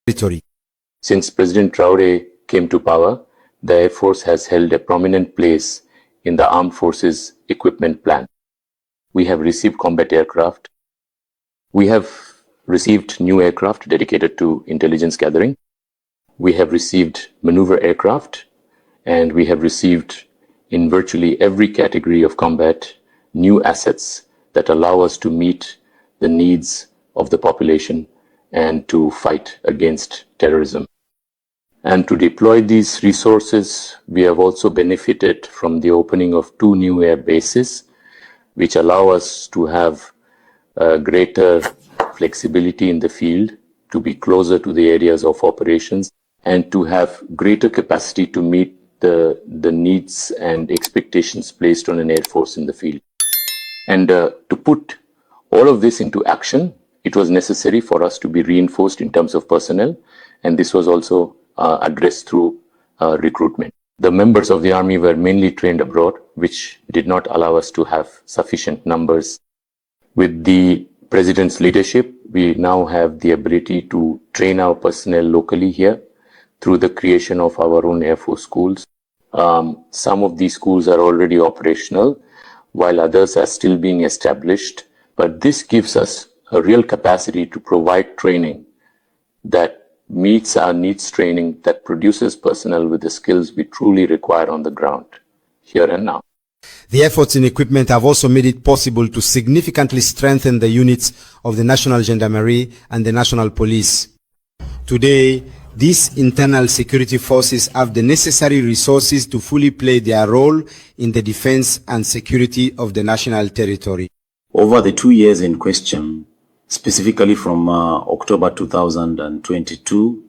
territory. Since President Traoré came to power, the Air Force has held a prominent place in the Armed Forces Equipment Plan. We have received combat aircraft. We have received new aircraft dedicated to intelligence gathering. We have received maneuver aircraft, and we have received in virtually every category of combat new assets that allow us to meet the needs of the population and to fight against terrorism. And to deploy these resources, we have also benefited from the opening of 2 new air bases, which allow us to have greater flexibility in the field, to be closer to the areas of operations, and to have greater capacity to meet the needs and expectations placed on an air force in the field. And to put all of this into action, it was necessary for us to be reinforced in terms of personnel, and this was also addressed through recruitment. The members of the army were mainly trained abroad, which did not allow us to have sufficient numbers. With the President's leadership, we now have the ability to train our personnel locally here through the creation of our own Air Force schools. Some of these schools are already operational, while others are still being established. But this gives us a real capacity to provide training that meets our needs, training that produces personnel with the skills we truly require on the ground, here and now. The efforts in equipment have also made it possible to significantly strengthen the units of the National Gendarmerie and the National Police. Today, these internal security forces have the necessary resources to fully play their role in the defense and security of the national territory. Over the 2 years in question, specifically from October 2022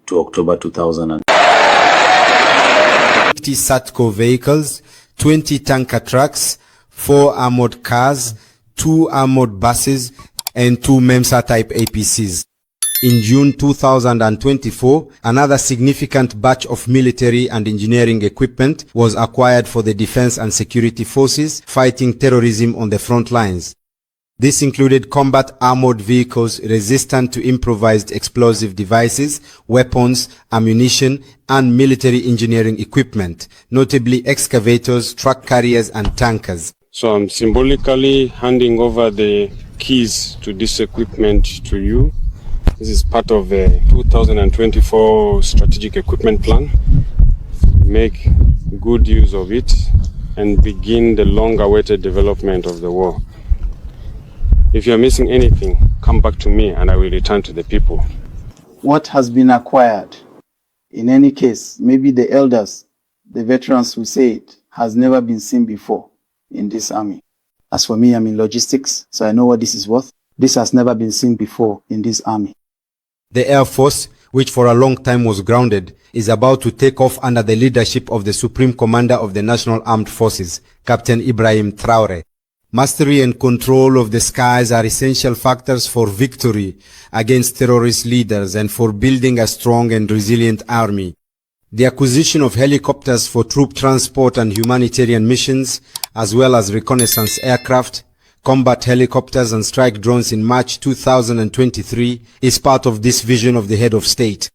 to October 2000, 50 SATCO vehicles, 20 tanker trucks, 4 armored cars, 2 armored buses, and 2 MEMSA-type APCs. In June 2024, another significant batch of military and engineering equipment was acquired for the defense and security forces fighting terrorism on the front lines. This included combat armored vehicles resistant to improvised explosive devices, weapons, ammunition, and military engineering equipment, notably excavators, truck carriers, and tankers. So I'm symbolically handing over the keys to this equipment to you. This is part of the 2024 strategic equipment plan. Make good use of it and begin the long-awaited development of the war. If you're missing anything, come back to me and I will return to the people. What has been acquired, in any case, maybe the elders, the veterans who say it, has never been seen before in this army. As for me, I'm in logistics, so I know what this is worth. This has never been seen before in this army. The Air Force, which for a long time was grounded, is about to take off under the leadership of the Supreme Commander of the National Armed Forces, Captain Ibrahim Traoré. Mastery and control of the skies are essential factors for victory against terrorist leaders and for building a strong and resilient army. The acquisition of helicopters for troop transport and humanitarian missions, as well as reconnaissance aircraft, combat helicopters and strike drones in March 2023 is part of this vision of the head of state.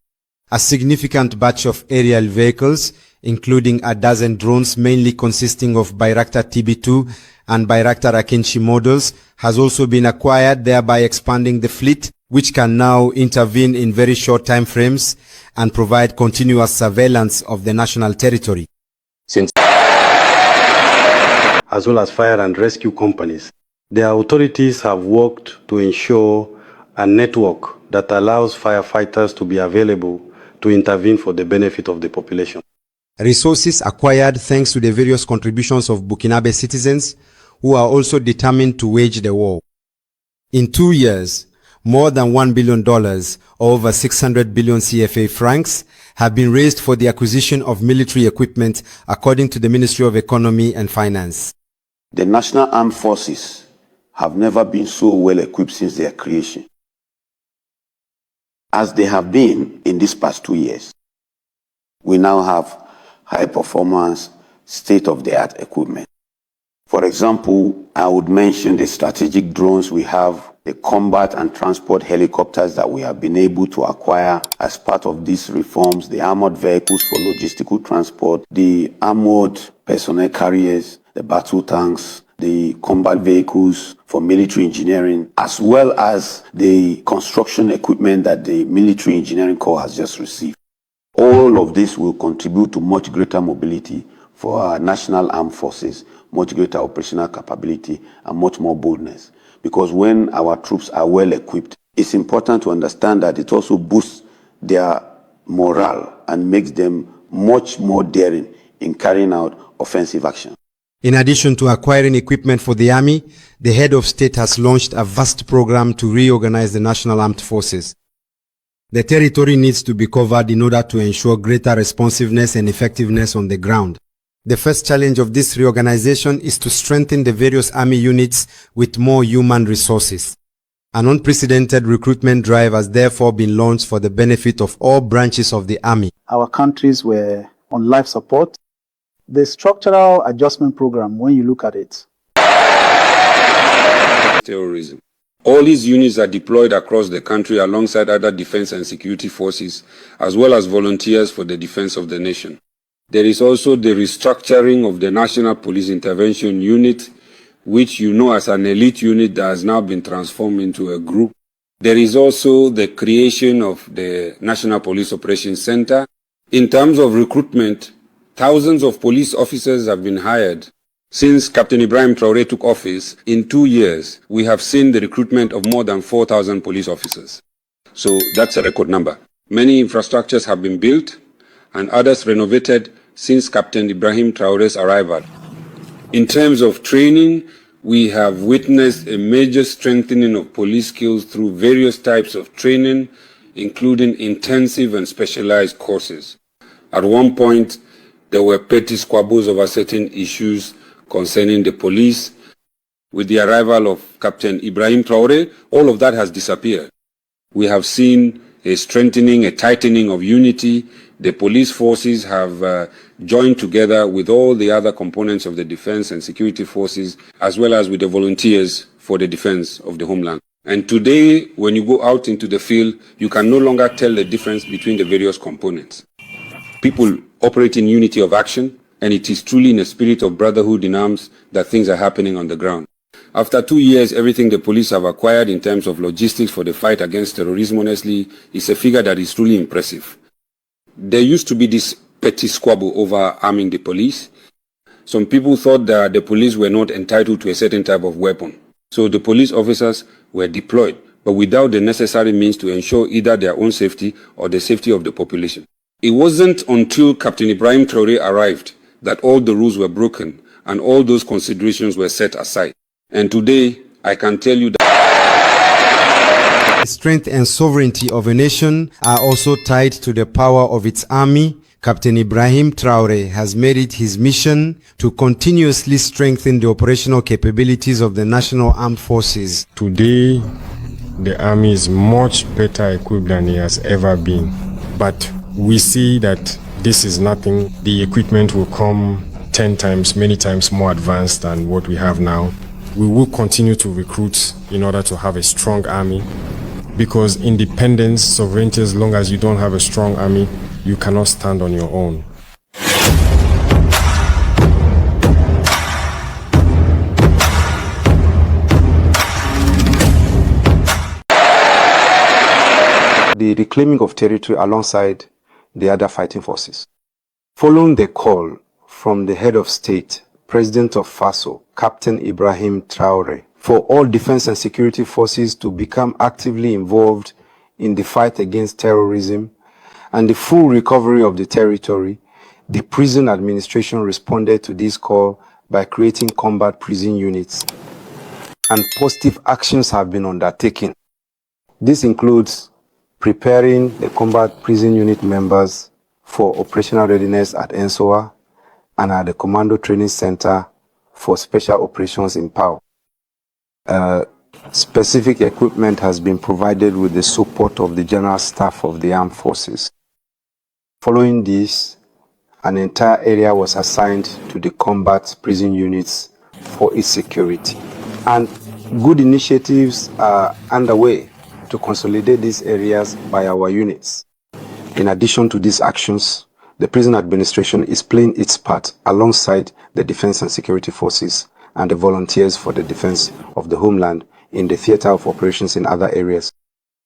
A significant batch of aerial vehicles, including a dozen drones mainly consisting of Bayraktar TB2 and Bayraktar Akinci models, has also been acquired, thereby expanding the fleet, which can now intervene in very short time frames and provide continuous surveillance of the national territory. As well as fire and rescue companies, the authorities have worked to ensure a network that allows firefighters to be available to intervene for the benefit of the population. Resources acquired thanks to the various contributions of Burkinabe citizens who are also determined to wage the war. In 2 years, more than $1 billion, or over 600 billion CFA francs, have been raised for the acquisition of military equipment, according to the Ministry of Economy and Finance. The National Armed Forces have never been so well equipped since their creation, as they have been in these past 2 years. We now have high-performance, state-of-the-art equipment. For example, I would mention the strategic drones we have the combat and transport helicopters that we have been able to acquire as part of these reforms, the armored vehicles for logistical transport, the armored personnel carriers, the battle tanks, the combat vehicles for military engineering, as well as the construction equipment that the Military Engineering Corps has just received. All of this will contribute to much greater mobility for our national armed forces, much greater operational capability, and much more boldness. Because when our troops are well equipped, it's important to understand that it also boosts their morale and makes them much more daring in carrying out offensive action. In addition to acquiring equipment for the army, the head of state has launched a vast program to reorganize the national armed forces. The territory needs to be covered in order to ensure greater responsiveness and effectiveness on the ground. The first challenge of this reorganization is to strengthen the various army units with more human resources. An unprecedented recruitment drive has therefore been launched for the benefit of all branches of the army. Our countries were on life support. The structural adjustment program, when you look at it, terrorism. All these units are deployed across the country alongside other defense and security forces, as well as volunteers for the defense of the nation. There is also the restructuring of the National Police Intervention Unit, which you know as an elite unit that has now been transformed into a group. There is also the creation of the National Police Operations Center. In terms of recruitment, thousands of police officers have been hired. Since Captain Ibrahim Traoré took office, in 2 years, we have seen the recruitment of more than 4,000 police officers. So that's a record number. Many infrastructures have been built and others renovated since Captain Ibrahim Traoré's arrival. In terms of training, we have witnessed a major strengthening of police skills through various types of training, including intensive and specialized courses. At one point, there were petty squabbles over certain issues concerning the police. With the arrival of Captain Ibrahim Traoré, all of that has disappeared. We have seen a strengthening, a tightening of unity. The police forces have joined together with all the other components of the defense and security forces, as well as with the volunteers for the defense of the homeland. And today, when you go out into the field, you can no longer tell the difference between the various components. People operate in unity of action, and it is truly in a spirit of brotherhood in arms that things are happening on the ground. After 2 years, everything the police have acquired in terms of logistics for the fight against terrorism, honestly, is a figure that is truly impressive. There used to be this petty squabble over arming the police. Some people thought that the police were not entitled to a certain type of weapon. So the police officers were deployed, but without the necessary means to ensure either their own safety or the safety of the population. It wasn't until Captain Ibrahim Traoré arrived that all the rules were broken and all those considerations were set aside. And today, I can tell you that the strength and sovereignty of a nation are also tied to the power of its army. Captain Ibrahim Traoré has made it his mission to continuously strengthen the operational capabilities of the National Armed Forces. Today, the army is much better equipped than it has ever been. But we see that this is nothing. The equipment will come 10 times, many times more advanced than what we have now. We will continue to recruit in order to have a strong army, because independence, sovereignty, as long as you don't have a strong army, you cannot stand on your own. The reclaiming of territory alongside the other fighting forces. Following the call from the head of state, President of Faso, Captain Ibrahim Traoré, for all defense and security forces to become actively involved in the fight against terrorism and the full recovery of the territory, the prison administration responded to this call by creating combat prison units, and positive actions have been undertaken. This includes preparing the combat prison unit members for operational readiness at Ensoa and at the Commando Training Center for Special Operations in PAO. Specific equipment has been provided with the support of the General Staff of the Armed Forces. Following this, an entire area was assigned to the combat prison units for its security. And Good initiatives are underway to consolidate these areas by our units. In addition to these actions, the prison administration is playing its part alongside the defense and security forces and the volunteers for the defense of the homeland in the theater of operations in other areas.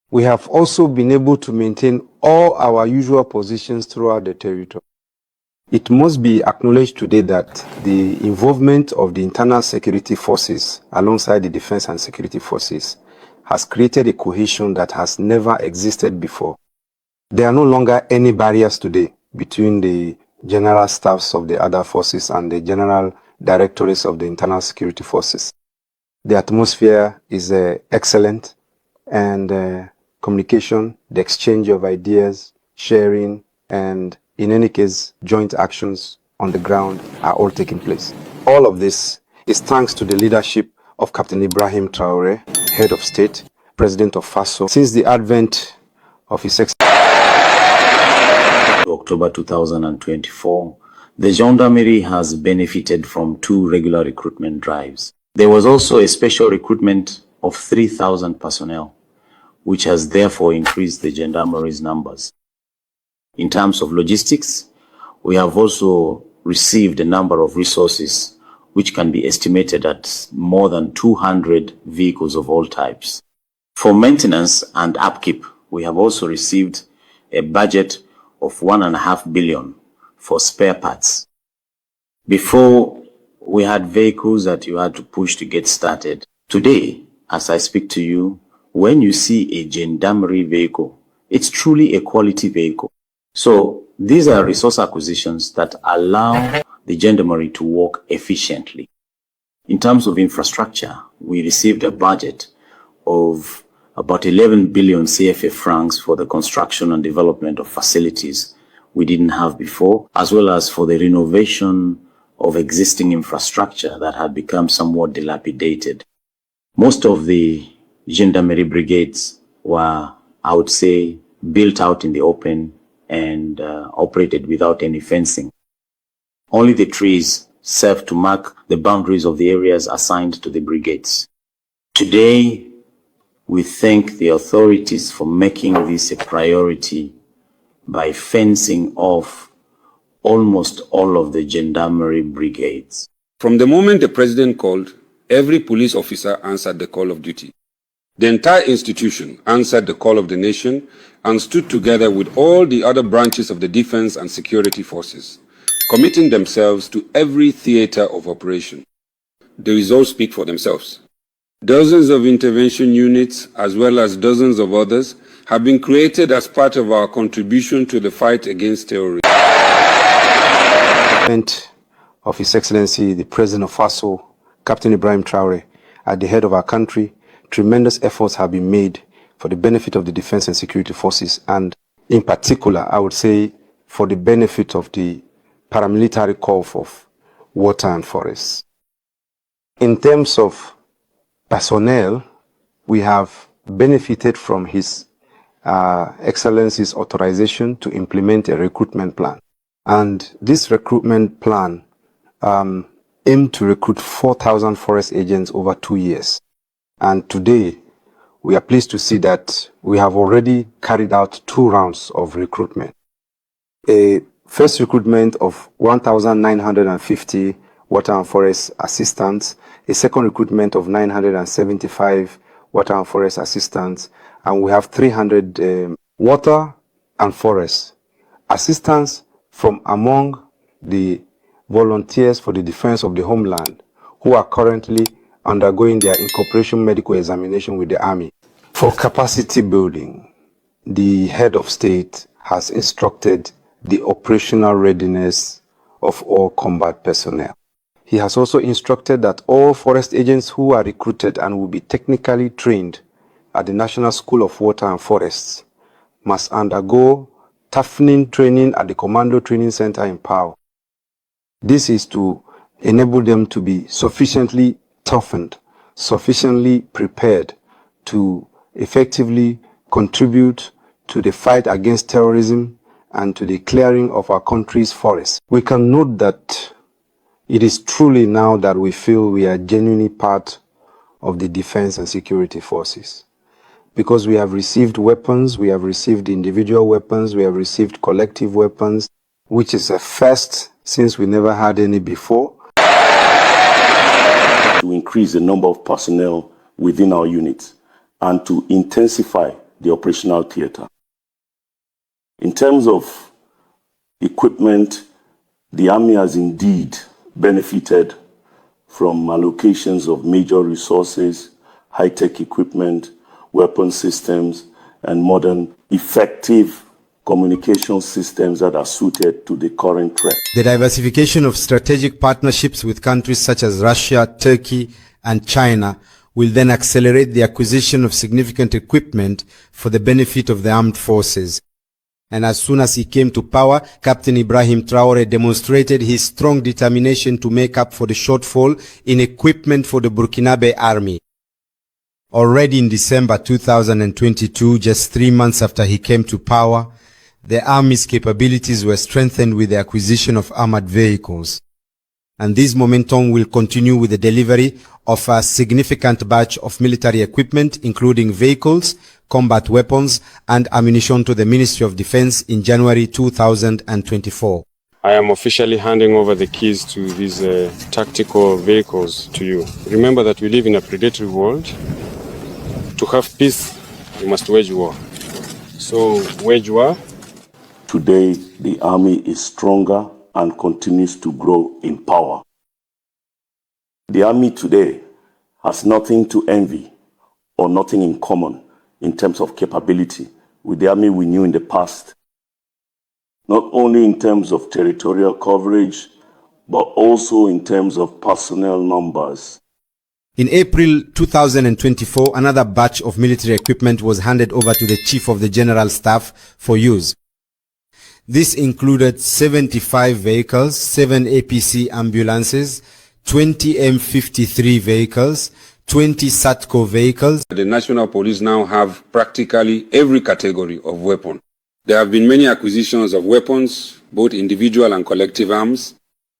We have also been able to maintain all our usual positions throughout the territory. It must be acknowledged today that the involvement of the internal security forces alongside the defense and security forces has created a cohesion that has never existed before. There are no longer any barriers today between the general staffs of the other forces and the general directorates of the internal security forces. The atmosphere is excellent, and communication, the exchange of ideas, sharing, and in any case, joint actions on the ground are all taking place. All of this is thanks to the leadership of Captain Ibrahim Traoré, head of state, president of Faso, since the advent of his October 2024, the gendarmerie has benefited from 2 regular recruitment drives. There was also a special recruitment of 3,000 personnel, which has therefore increased the gendarmerie's numbers. In terms of logistics, we have also received a number of resources which can be estimated at more than 200 vehicles of all types. For maintenance and upkeep, we have also received a budget of 1.5 billion for spare parts. Before, we had vehicles that you had to push to get started. Today, as I speak to you, when you see a gendarmerie vehicle, it's truly a quality vehicle. So these are resource acquisitions that allow the gendarmerie to work efficiently. In terms of infrastructure, we received a budget of about 11 billion CFA francs for the construction and development of facilities we didn't have before, as well as for the renovation of existing infrastructure that had become somewhat dilapidated. Most of the gendarmerie brigades were, I would say, built out in the open and operated without any fencing. Only the trees serve to mark the boundaries of the areas assigned to the brigades. Today, we thank the authorities for making this a priority by fencing off almost all of the gendarmerie brigades. From the moment the president called, every police officer answered the call of duty. The entire institution answered the call of the nation and stood together with all the other branches of the defense and security forces, committing themselves to every theater of operation. The results speak for themselves. Dozens of intervention units, as well as dozens of others, have been created as part of our contribution to the fight against terrorism. Of His Excellency, the President of Faso, Captain Ibrahim Traore, at the head of our country, tremendous efforts have been made for the benefit of the defense and security forces, and in particular, I would say, for the benefit of the Paramilitary Corps of Water and Forests. In terms of personnel, we have benefited from His Excellency's authorization to implement a recruitment plan. And this recruitment plan aimed to recruit 4,000 forest agents over 2 years. And today, we are pleased to see that we have already carried out 2 rounds of recruitment. A first recruitment of 1,950 water and forest assistants, a second recruitment of 975 water and forest assistants, and we have 300 water and forest assistants from among the volunteers for the defense of the homeland who are currently undergoing their incorporation medical examination with the army. For capacity building, the head of state has instructed the operational readiness of all combat personnel. He has also instructed that all forest agents who are recruited and will be technically trained at the National School of Water and Forests must undergo toughening training at the Commando Training Center in Pau. This is to enable them to be sufficiently toughened, sufficiently prepared to effectively contribute to the fight against terrorism and to the clearing of our country's forests. We can note that it is truly now that we feel we are genuinely part of the defense and security forces. Because we have received weapons, we have received individual weapons, we have received collective weapons, which is a first since we never had any before. To increase the number of personnel within our units and to intensify the operational theater. In terms of equipment, the Army has indeed benefited from allocations of major resources, high-tech equipment, weapon systems, and modern, effective communication systems that are suited to the current threat. The diversification of strategic partnerships with countries such as Russia, Turkey, and China will then accelerate the acquisition of significant equipment for the benefit of the armed forces. And as soon as he came to power, Captain Ibrahim Traore demonstrated his strong determination to make up for the shortfall in equipment for the Burkinabe army. Already in December 2022, just 3 months after he came to power, the army's capabilities were strengthened with the acquisition of armored vehicles. And this momentum will continue with the delivery of a significant batch of military equipment, including vehicles, combat weapons, and ammunition to the Ministry of Defense in January 2024. I am officially handing over the keys to these tactical vehicles to you. Remember that we live in a predatory world. To have peace, you must wage war. So, wage war. Today, the Army is stronger and continues to grow in power. The Army today has nothing to envy or nothing in common in terms of capability with the Army we knew in the past. Not only in terms of territorial coverage, but also in terms of personnel numbers. In April 2024, another batch of military equipment was handed over to the Chief of the General Staff for use. This included 75 vehicles, 7 APC ambulances, 20 M53 vehicles, 20 SATCO vehicles. The National Police now have practically every category of weapon. There have been many acquisitions of weapons, both individual and collective arms.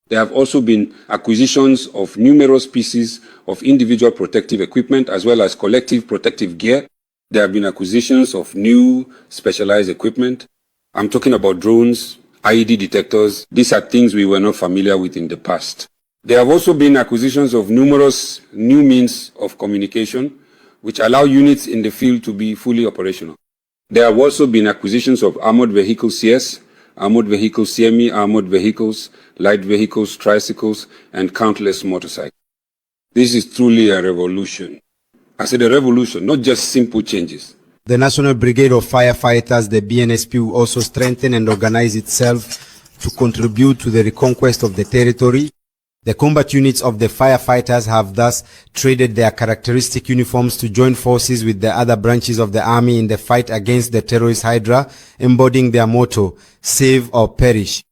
There have also been acquisitions of numerous pieces of individual protective equipment as well as collective protective gear. There have been acquisitions of new specialized equipment. I'm talking about drones, IED detectors. These are things we were not familiar with in the past. There have also been acquisitions of numerous new means of communication, which allow units in the field to be fully operational. There have also been acquisitions of armored vehicles CS, armored vehicles CME, armored vehicles, light vehicles, tricycles, and countless motorcycles. This is truly a revolution. I said a revolution, not just simple changes. The National Brigade of Firefighters, the BNSP, will also strengthen and organize itself to contribute to the reconquest of the territory. The combat units of the firefighters have thus traded their characteristic uniforms to join forces with the other branches of the army in the fight against the terrorist Hydra, embodying their motto, save or perish.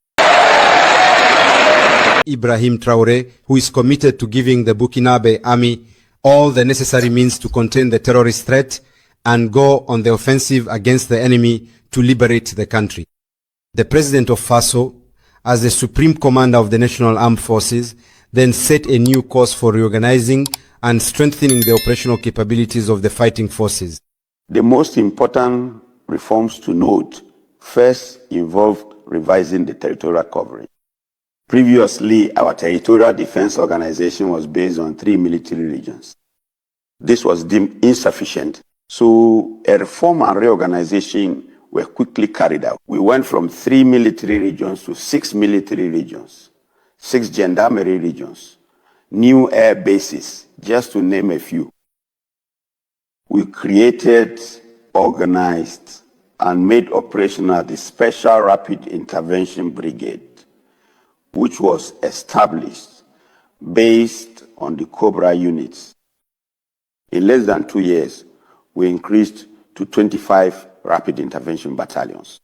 Ibrahim Traoré, who is committed to giving the Burkinabe army all the necessary means to contain the terrorist threat and go on the offensive against the enemy to liberate the country. The President of Faso, as the Supreme Commander of the National Armed Forces, then set a new course for reorganizing and strengthening the operational capabilities of the fighting forces. The most important reforms to note first involved revising the territorial coverage. Previously, our territorial defense organization was based on 3 military regions. This was deemed insufficient, so a reform and reorganization were quickly carried out. We went from 3 military regions to 6 military regions, 6 gendarmerie regions, new air bases, just to name a few. We created, organized, and made operational the Special Rapid Intervention Brigade, which was established based on the Cobra units. In less than 2 years, we increased to 25 rapid intervention battalions.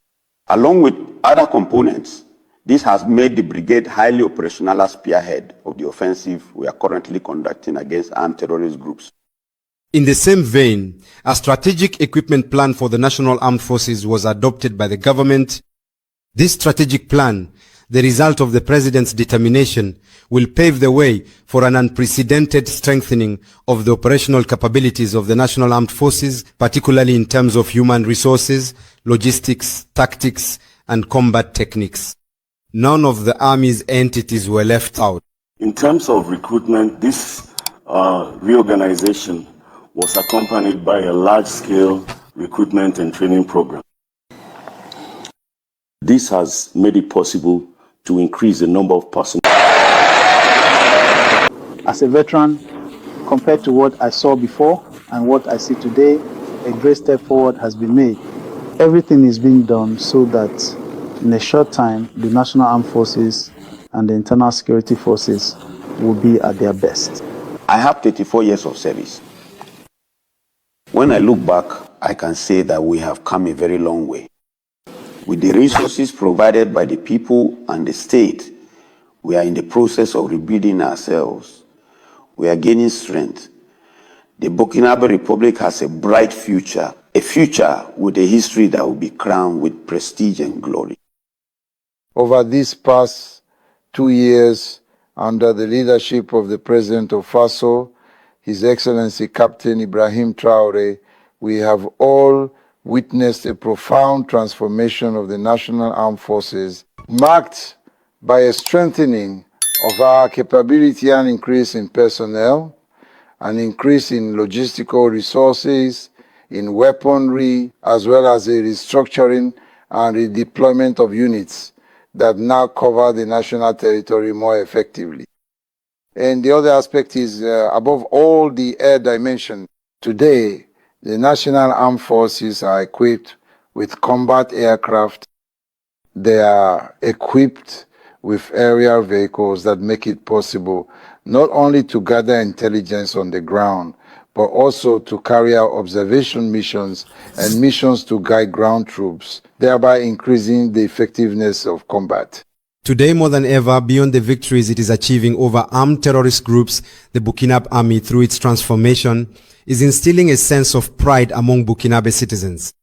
Along with other components, this has made the brigade highly operational as spearhead of the offensive we are currently conducting against armed terrorist groups. In the same vein, a strategic equipment plan for the National Armed Forces was adopted by the government. This strategic plan The result of the President's determination will pave the way for an unprecedented strengthening of the operational capabilities of the National Armed Forces, particularly in terms of human resources, logistics, tactics, and combat techniques. None of the Army's entities were left out. In terms of recruitment, this reorganization was accompanied by a large-scale recruitment and training program. This has made it possible to increase the number of personnel. As a veteran, compared to what I saw before and what I see today, a great step forward has been made. Everything is being done so that in a short time, the National Armed Forces and the Internal Security Forces will be at their best. I have 34 years of service. When I look back, I can say that we have come a very long way. With the resources provided by the people and the state, we are in the process of rebuilding ourselves. We are gaining strength. The Burkina Republic has a bright future, a future with a history that will be crowned with prestige and glory. Over these past 2 years, under the leadership of the President of Faso, His Excellency Captain Ibrahim Traore, we have all witnessed a profound transformation of the National Armed Forces, marked by a strengthening of our capability and increase in personnel, an increase in logistical resources, in weaponry, as well as a restructuring and redeployment of units that now cover the national territory more effectively. And the other aspect is, above all the air dimension, today, the National Armed Forces are equipped with combat aircraft. They are equipped with aerial vehicles that make it possible not only to gather intelligence on the ground, but also to carry out observation missions and missions to guide ground troops, thereby increasing the effectiveness of combat. Today, more than ever, beyond the victories it is achieving over armed terrorist groups, the Burkina Army, through its transformation, is instilling a sense of pride among Burkinabe citizens.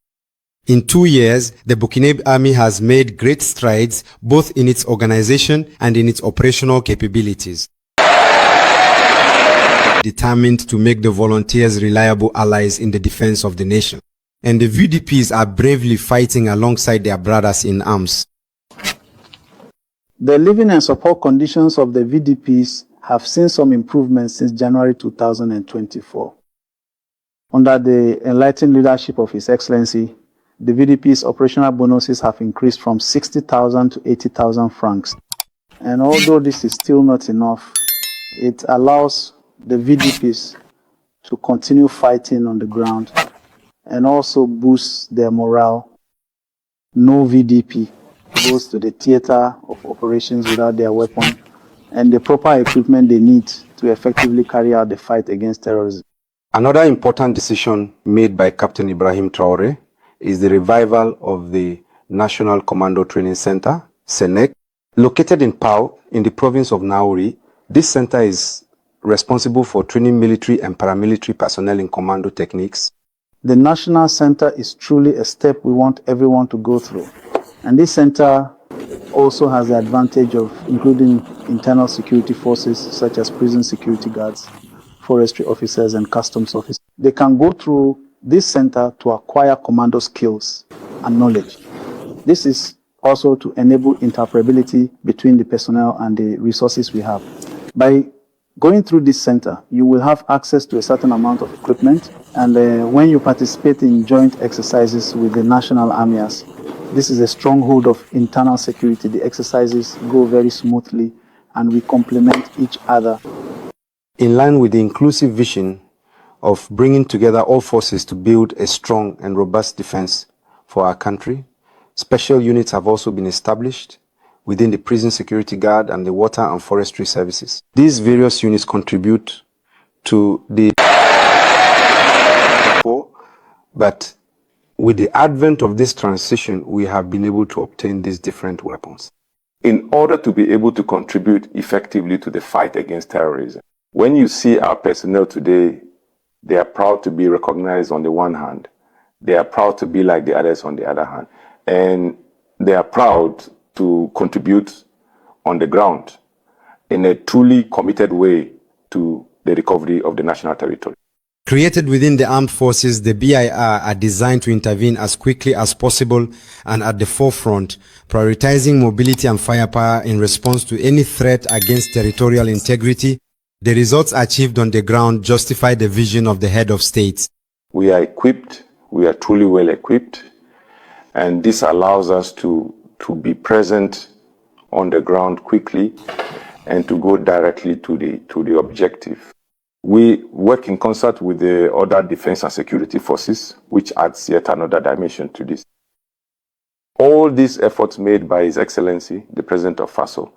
In 2 years, the Burkina Army has made great strides both in its organization and in its operational capabilities. Determined to make the volunteers reliable allies in the defense of the nation. And the VDPs are bravely fighting alongside their brothers in arms. The living and support conditions of the VDPs have seen some improvements since January 2024. Under the enlightened leadership of His Excellency, the VDP's operational bonuses have increased from 60,000 to 80,000 francs. And although this is still not enough, it allows the VDPs to continue fighting on the ground and also boost their morale. No VDP goes to the theater of operations without their weapon and the proper equipment they need to effectively carry out the fight against terrorism. Another important decision made by Captain Ibrahim Traore is the revival of the National Commando Training Center, SENEC, located in Pau in the province of Nauri. This center is responsible for training military and paramilitary personnel in commando techniques. The National Center is truly a step we want everyone to go through. And this center also has the advantage of including internal security forces such as prison security guards, forestry officers, and customs officers. They can go through this center to acquire commando skills and knowledge. This is also to enable interoperability between the personnel and the resources we have. By going through this center, you will have access to a certain amount of equipment, and when you participate in joint exercises with the national armies, this is a stronghold of internal security. The exercises go very smoothly and we complement each other. In line with the inclusive vision of bringing together all forces to build a strong and robust defense for our country, special units have also been established within the prison security guard and the water and forestry services. These various units contribute to the but with the advent of this transition, we have been able to obtain these different weapons. In order to be able to contribute effectively to the fight against terrorism, when you see our personnel today, they are proud to be recognized on the one hand. They are proud to be like the others on the other hand. And they are proud to contribute on the ground in a truly committed way to the recovery of the national territory. Created within the armed forces, the BIR are designed to intervene as quickly as possible and at the forefront, prioritizing mobility and firepower in response to any threat against territorial integrity. The results achieved on the ground justify the vision of the head of state. We are equipped, we are truly well equipped, and this allows us to be present on the ground quickly and to go directly to the objective. We work in concert with the other defense and security forces, which adds yet another dimension to this. All these efforts made by His Excellency, the President of Faso,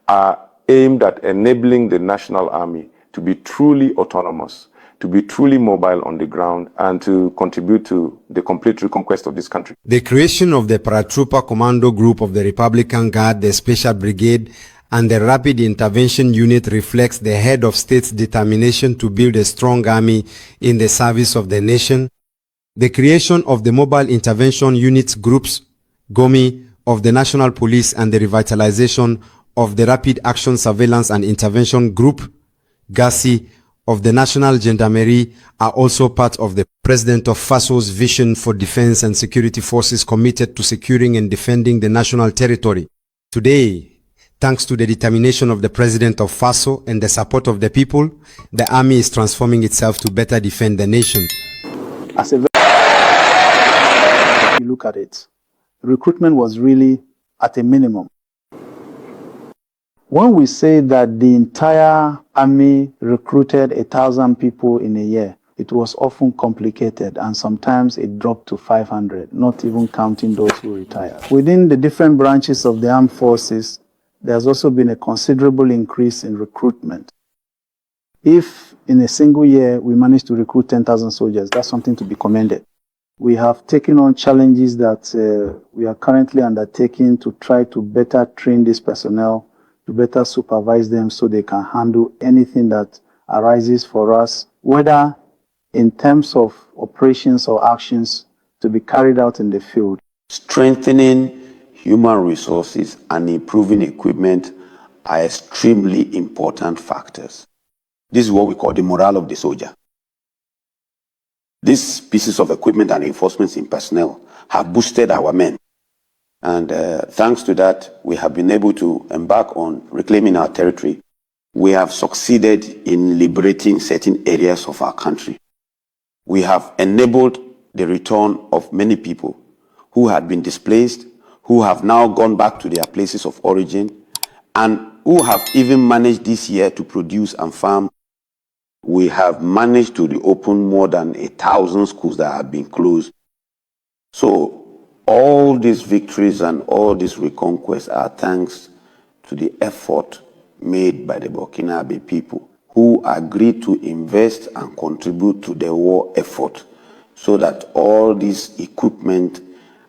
are aimed at enabling the National Army to be truly autonomous, to be truly mobile on the ground, and to contribute to the complete reconquest of this country. The creation of the Paratrooper Commando Group of the Republican Guard, the Special Brigade, and the Rapid Intervention Unit reflects the head of state's determination to build a strong army in the service of the nation. The creation of the Mobile Intervention Unit Groups, GOMI, of the National Police and the revitalization of the Rapid Action Surveillance and Intervention Group, GASI, of the National Gendarmerie are also part of the President of Faso's vision for defense and security forces committed to securing and defending the national territory. Today, thanks to the determination of the President of Faso and the support of the people, the army is transforming itself to better defend the nation. As a you look at it, recruitment was really at a minimum. When we say that the entire army recruited 1,000 people in a year, it was often complicated, and sometimes it dropped to 500, not even counting those who retired. Within the different branches of the armed forces, there's also been a considerable increase in recruitment. If in a single year we managed to recruit 10,000 soldiers, that's something to be commended. We have taken on challenges that we are currently undertaking to try to better train this personnel, to better supervise them so they can handle anything that arises for us, whether in terms of operations or actions to be carried out in the field. Strengthening human resources and improving equipment are extremely important factors. This is what we call the morale of the soldier. These pieces of equipment and reinforcements in personnel have boosted our men. And thanks to that, we have been able to embark on reclaiming our territory. We have succeeded in liberating certain areas of our country. We have enabled the return of many people who had been displaced, who have now gone back to their places of origin, and who have even managed this year to produce and farm. We have managed to reopen more than 1,000 schools that have been closed. So all these victories and all these reconquests are thanks to the effort made by the Burkinabe people, who agreed to invest and contribute to the war effort so that all this equipment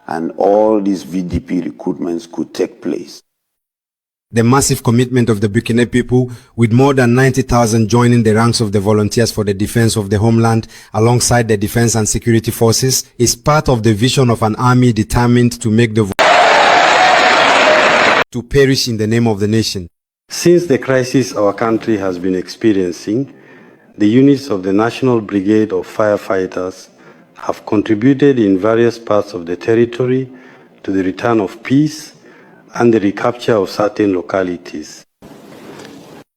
and all these VDP recruitments could take place. The massive commitment of the Burkina people, with more than 90,000 joining the ranks of the volunteers for the defense of the homeland alongside the defense and security forces, is part of the vision of an army determined to make the to perish in the name of the nation. Since the crisis our country has been experiencing, the units of the National Brigade of Firefighters have contributed in various parts of the territory to the return of peace and the recapture of certain localities.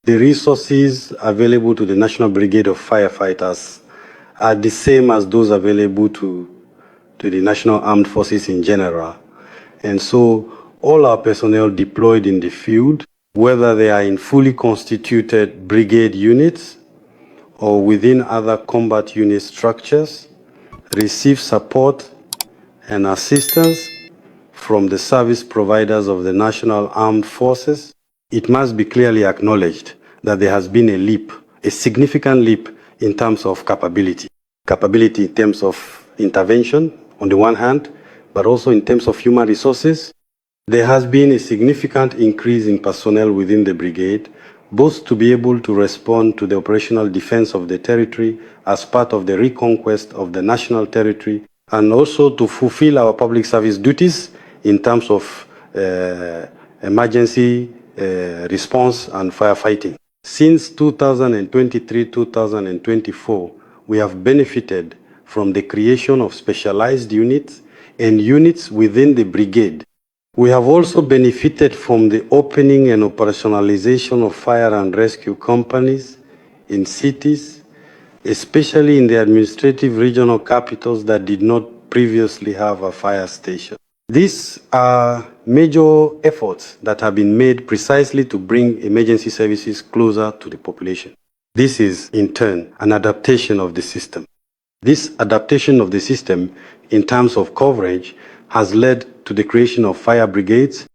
The resources available to the National Brigade of Firefighters are the same as those available to the National Armed Forces in general. And so all our personnel deployed in the field, whether they are in fully constituted brigade units or within other combat unit structures, receive support and assistance from the service providers of the National Armed Forces. It must be clearly acknowledged that there has been a leap, a significant leap in terms of capability. Capability in terms of intervention on the one hand, but also in terms of human resources. There has been a significant increase in personnel within the brigade, both to be able to respond to the operational defense of the territory as part of the reconquest of the national territory, and also to fulfill our public service duties in terms of emergency response and firefighting. Since 2023-2024, we have benefited from the creation of specialized units and units within the brigade. We have also benefited from the opening and operationalization of fire and rescue companies in cities, especially in the administrative regional capitals that did not previously have a fire station. These are major efforts that have been made precisely to bring emergency services closer to the population. This is, in turn, an adaptation of the system. This adaptation of the system in terms of coverage has led to the creation of fire brigades